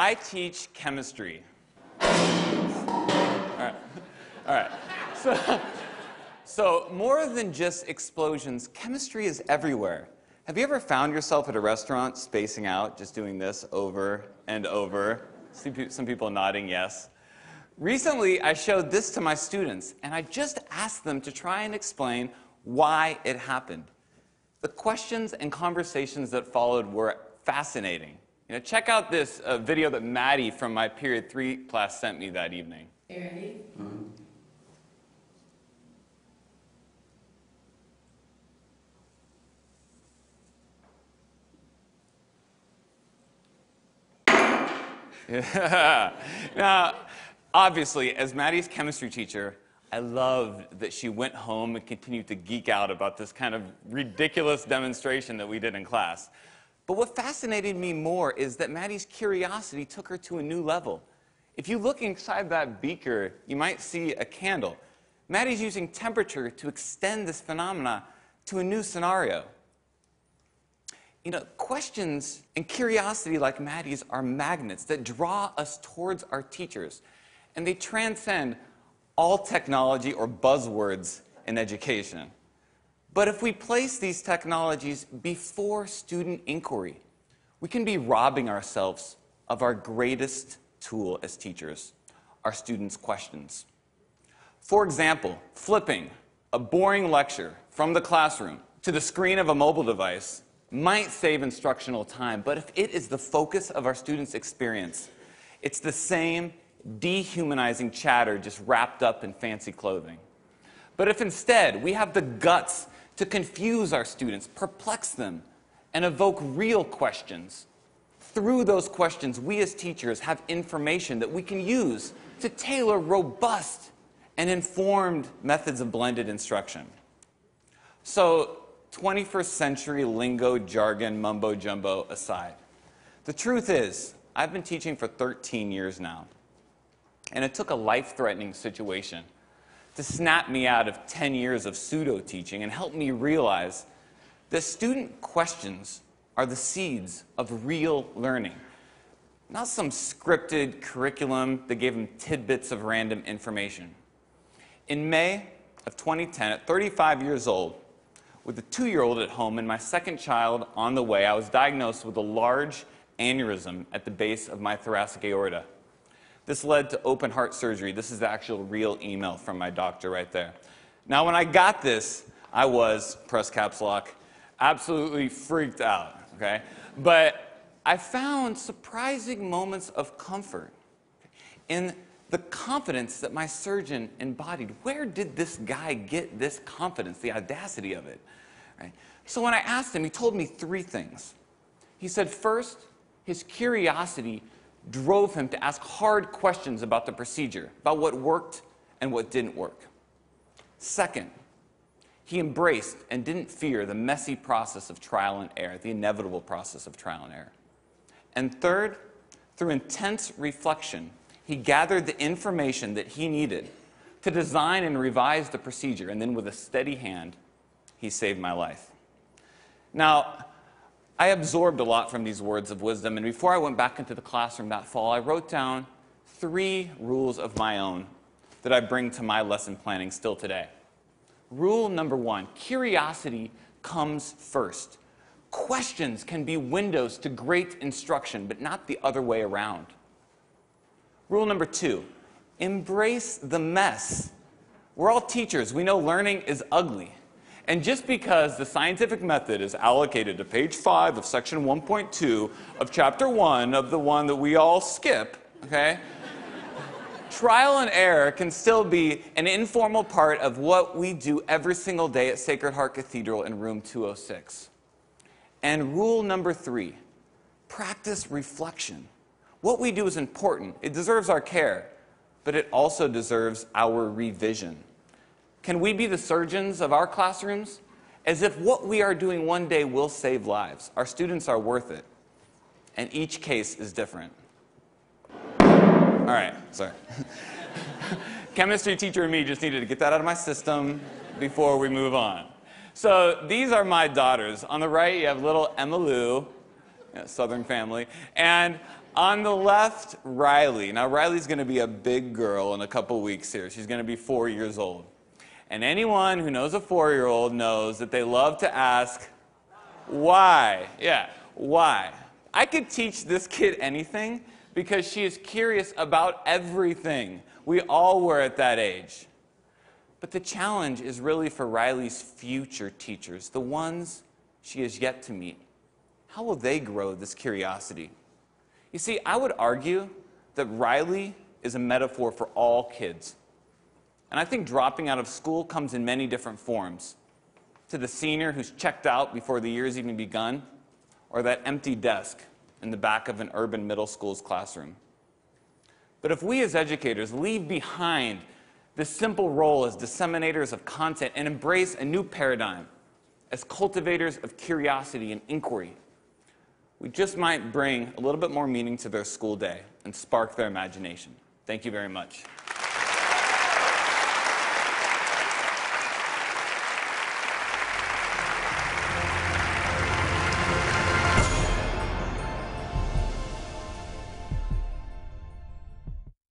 I teach chemistry. All right. So more than just explosions, chemistry is everywhere. Have you ever found yourself at a restaurant spacing out, just doing this over and over? Some people nodding yes. Recently, I showed this to my students, and I just asked them to try and explain why it happened. The questions and conversations that followed were fascinating. Check out this video that Maddie from my Period 3 class sent me that evening. Are you ready? Yeah. Now, obviously, as Maddie's chemistry teacher, I loved that she went home and continued to geek out about this kind of ridiculous demonstration that we did in class. But what fascinated me more is that Maddie's curiosity took her to a new level. If you look inside that beaker, you might see a candle. Maddie's using temperature to extend this phenomena to a new scenario. Questions and curiosity like Maddie's are magnets that draw us towards our teachers, and they transcend all technology or buzzwords in education. But if we place these technologies before student inquiry, we can be robbing ourselves of our greatest tool as teachers, our students' questions. For example, flipping a boring lecture from the classroom to the screen of a mobile device might save instructional time, but if it is the focus of our students' experience, it's the same dehumanizing chatter just wrapped up in fancy clothing. But if instead we have the guts to confuse our students, perplex them, and evoke real questions, through those questions, we as teachers have information that we can use to tailor robust and informed methods of blended instruction. So, 21st century lingo, jargon, mumbo-jumbo aside, the truth is, I've been teaching for 13 years now, and it took a life-threatening situation to snap me out of 10 years of pseudo-teaching and help me realize that student questions are the seeds of real learning, not some scripted curriculum that gave them tidbits of random information. In May of 2010, at 35 years old, with a 2-year-old at home and my second child on the way, I was diagnosed with a large aneurysm at the base of my thoracic aorta. This led to open heart surgery. This is the actual real email from my doctor right there. Now, when I got this, I was, press caps lock, absolutely freaked out, okay? But I found surprising moments of comfort in the confidence that my surgeon embodied. Where did this guy get this confidence, the audacity of it? Right? So when I asked him, he told me 3 things. He said, first, his curiosity drove him to ask hard questions about the procedure, about what worked and what didn't work. Second, he embraced and didn't fear the messy process of trial and error, the inevitable process of trial and error. And third, through intense reflection, he gathered the information that he needed to design and revise the procedure, and then with a steady hand, he saved my life. Now, I absorbed a lot from these words of wisdom, and before I went back into the classroom that fall, I wrote down 3 rules of my own that I bring to my lesson planning still today. Rule number 1, curiosity comes first. Questions can be windows to great instruction, but not the other way around. Rule number 2, embrace the mess. We're all teachers. We know learning is ugly. And just because the scientific method is allocated to page 5 of section 1.2 of chapter 1 of the one that we all skip, okay? Trial and error can still be an informal part of what we do every single day at Sacred Heart Cathedral in room 206. And rule number 3, practice reflection. What we do is important. It deserves our care, but it also deserves our revision. Can we be the surgeons of our classrooms? As if what we are doing one day will save lives. Our students are worth it. And each case is different. All right, sorry. Chemistry teacher and me just needed to get that out of my system before we move on. So these are my daughters. On the right, you have little Emma Lou, Southern family. And On the left, Riley. Now, Riley's going to be a big girl in a couple weeks here. She's going to be 4 years old. And anyone who knows a 4-year-old knows that they love to ask, why? Yeah, why? I could teach this kid anything because she is curious about everything. We all were at that age. But the challenge is really for Riley's future teachers, the ones she has yet to meet. How will they grow this curiosity? You see, I would argue that Riley is a metaphor for all kids. And I think dropping out of school comes in many different forms. To the senior who's checked out before the year's even begun, or that empty desk in the back of an urban middle school's classroom. But if we as educators leave behind this simple role as disseminators of content and embrace a new paradigm as cultivators of curiosity and inquiry, we just might bring a little bit more meaning to their school day and spark their imagination. Thank you very much.